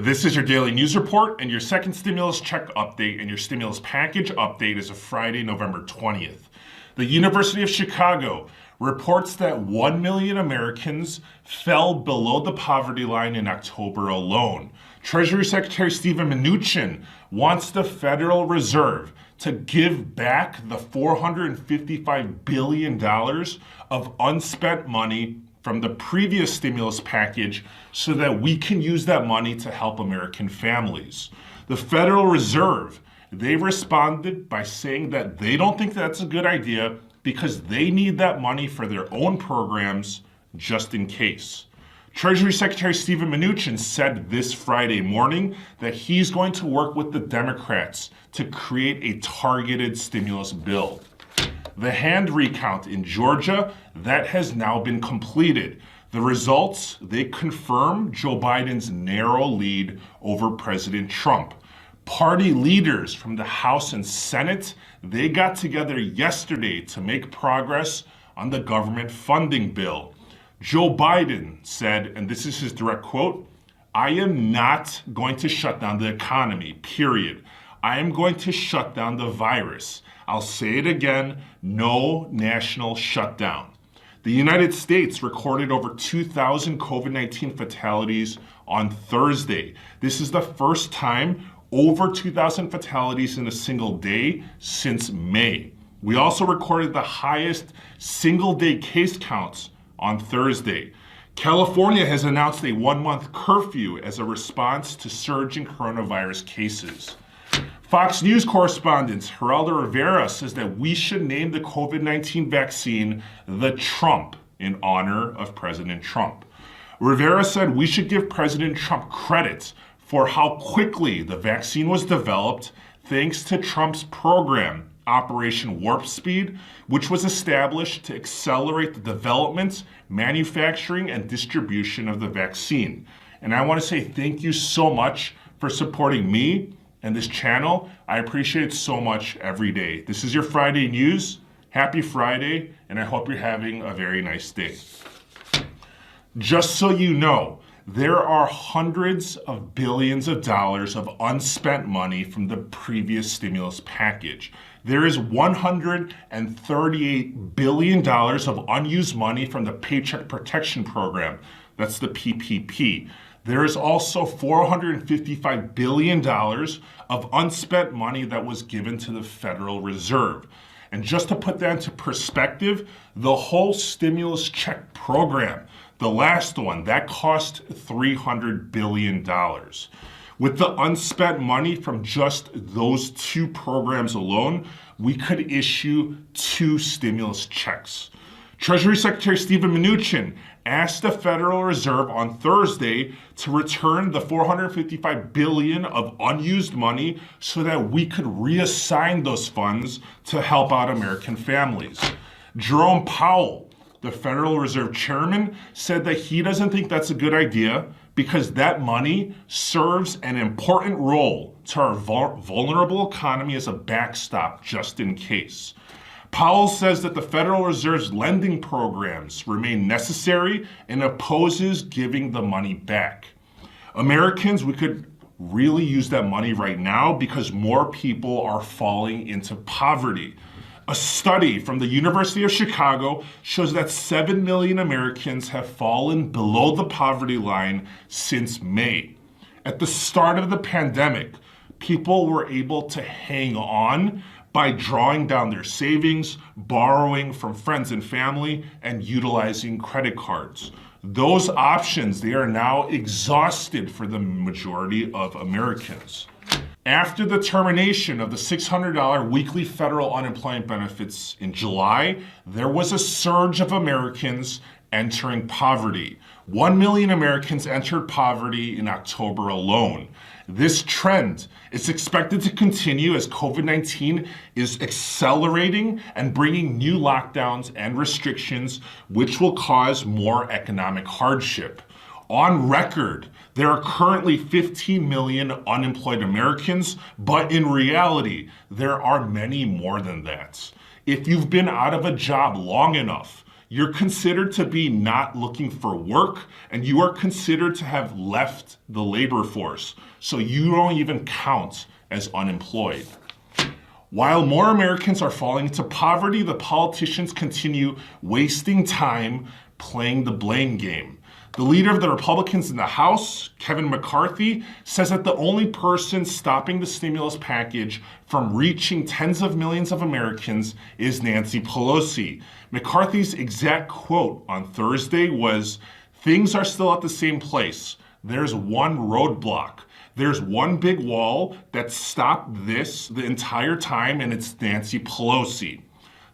This is your daily news report and your second stimulus check update and your stimulus package update as of Friday, November 20th. The University of Chicago reports that 1 million Americans fell below the poverty line in October alone. Treasury Secretary Steven Mnuchin wants the Federal Reserve to give back the $455 billion of unspent money from the previous stimulus package so that we can use that money to help American families. The Federal Reserve, they responded by saying that they don't think that's a good idea because they need that money for their own programs just in case. Treasury Secretary Steven Mnuchin said this Friday morning that he's going to work with the Democrats to create a targeted stimulus bill. The hand recount in Georgia, that has now been completed. The results, they confirm Joe Biden's narrow lead over President Trump. Party leaders from the House and Senate, they got together yesterday to make progress on the government funding bill. Joe Biden said, and this is his direct quote, "I am not going to shut down the economy, period. I am going to shut down the virus. I'll say it again, no national shutdown." The United States recorded over 2,000 COVID-19 fatalities on Thursday. This is the first time over 2,000 fatalities in a single day since May. We also recorded the highest single-day case counts on Thursday. California has announced a one-month curfew as a response to surging coronavirus cases. Fox News correspondent Geraldo Rivera says that we should name the COVID-19 vaccine the Trump in honor of President Trump. Rivera said we should give President Trump credit for how quickly the vaccine was developed thanks to Trump's program, Operation Warp Speed, which was established to accelerate the development, manufacturing, and distribution of the vaccine. And I want to say thank you so much for supporting me and this channel. I appreciate it so much every day. This is your Friday news. Happy Friday, and I hope you're having a very nice day. Just so you know, there are hundreds of billions of dollars of unspent money from the previous stimulus package. There is $138 billion of unused money from the Paycheck Protection Program. That's the PPP. There is also $455 billion of unspent money that was given to the Federal Reserve. And just to put that into perspective, the whole stimulus check program, the last one, that cost $300 billion. With the unspent money from just those two programs alone, we could issue 2 stimulus checks. Treasury Secretary Steven Mnuchin asked the Federal Reserve on Thursday to return the $455 billion of unused money so that we could reassign those funds to help out American families. Jerome Powell, the Federal Reserve Chairman, said that he doesn't think that's a good idea because that money serves an important role to our vulnerable economy as a backstop just in case. Powell says that the Federal Reserve's lending programs remain necessary and opposes giving the money back. Americans, we could really use that money right now because more people are falling into poverty. A study from the University of Chicago shows that 7 million Americans have fallen below the poverty line since May. At the start of the pandemic, people were able to hang on by drawing down their savings, borrowing from friends and family, and utilizing credit cards. Those options, they are now exhausted for the majority of Americans. After the termination of the $600 weekly federal unemployment benefits in July, there was a surge of Americans entering poverty. 1 million Americans entered poverty in October alone. This trend is expected to continue as COVID-19 is accelerating and bringing new lockdowns and restrictions, which will cause more economic hardship. On record, there are currently 15 million unemployed Americans, but in reality, there are many more than that. If you've been out of a job long enough, you're considered to be not looking for work, and you are considered to have left the labor force. So you don't even count as unemployed. While more Americans are falling into poverty, the politicians continue wasting time playing the blame game. The leader of the Republicans in the House, Kevin McCarthy, says that the only person stopping the stimulus package from reaching tens of millions of Americans is Nancy Pelosi. McCarthy's exact quote on Thursday was, "Things are still at the same place. There's one roadblock. There's one big wall that stopped this the entire time, and it's Nancy Pelosi."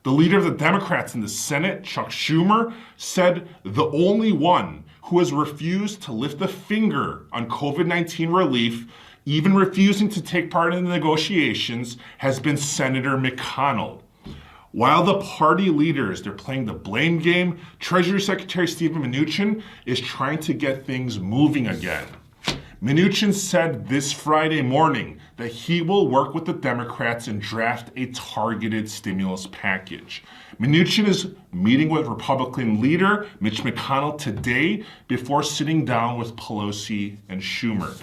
The leader of the Democrats in the Senate, Chuck Schumer, said the only one who has refused to lift a finger on COVID-19 relief, even refusing to take part in the negotiations, has been Senator McConnell. While the party leaders, they're playing the blame game, Treasury Secretary Steven Mnuchin is trying to get things moving again. Mnuchin said this Friday morning that he will work with the Democrats and draft a targeted stimulus package. Mnuchin is meeting with Republican leader Mitch McConnell today before sitting down with Pelosi and Schumer.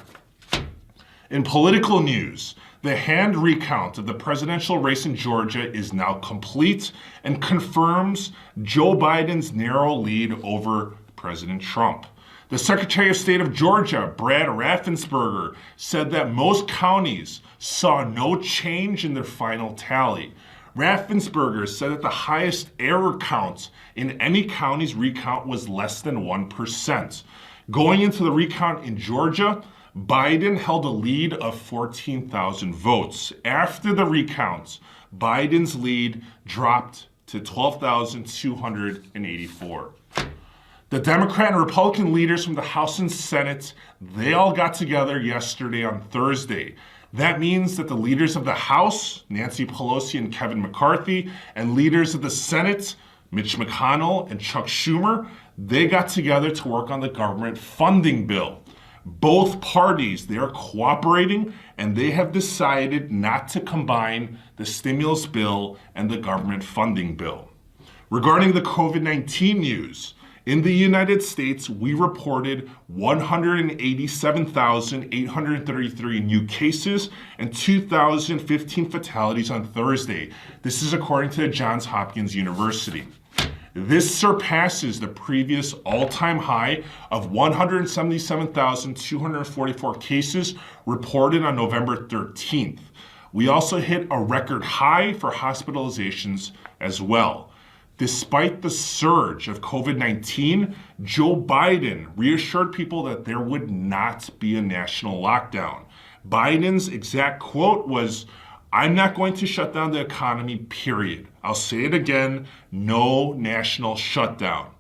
In political news, the hand recount of the presidential race in Georgia is now complete and confirms Joe Biden's narrow lead over President Trump. The Secretary of State of Georgia, Brad Raffensperger, said that most counties saw no change in their final tally. Raffensperger said that the highest error count in any county's recount was less than 1%. Going into the recount in Georgia, Biden held a lead of 14,000 votes. After the recount, Biden's lead dropped to 12,284. The Democrat and Republican leaders from the House and Senate, they all got together yesterday on Thursday. That means that the leaders of the House, Nancy Pelosi and Kevin McCarthy, and leaders of the Senate, Mitch McConnell and Chuck Schumer, they got together to work on the government funding bill. Both parties, they are cooperating, and they have decided not to combine the stimulus bill and the government funding bill. Regarding the COVID-19 news, in the United States, we reported 187,833 new cases and 2,015 fatalities on Thursday. This is according to Johns Hopkins University. This surpasses the previous all-time high of 177,244 cases reported on November 13th. We also hit a record high for hospitalizations as well. Despite the surge of COVID-19, Joe Biden reassured people that there would not be a national lockdown. Biden's exact quote was, "I'm not going to shut down the economy, period. I'll say it again, no national shutdown."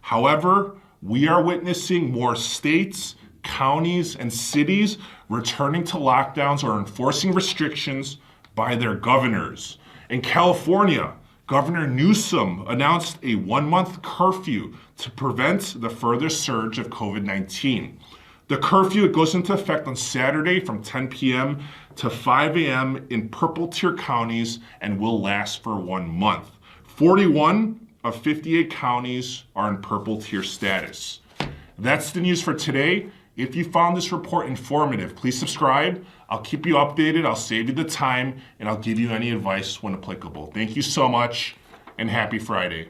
However, we are witnessing more states, counties, and cities returning to lockdowns or enforcing restrictions by their governors. In California, Governor Newsom announced a one-month curfew to prevent the further surge of COVID-19. The curfew goes into effect on Saturday from 10 p.m. to 5 a.m. in purple tier counties and will last for 1 month. 41 of 58 counties are in purple tier status. That's the news for today. If you found this report informative, please subscribe. I'll keep you updated, I'll save you the time, and I'll give you any advice when applicable. Thank you so much, and happy Friday.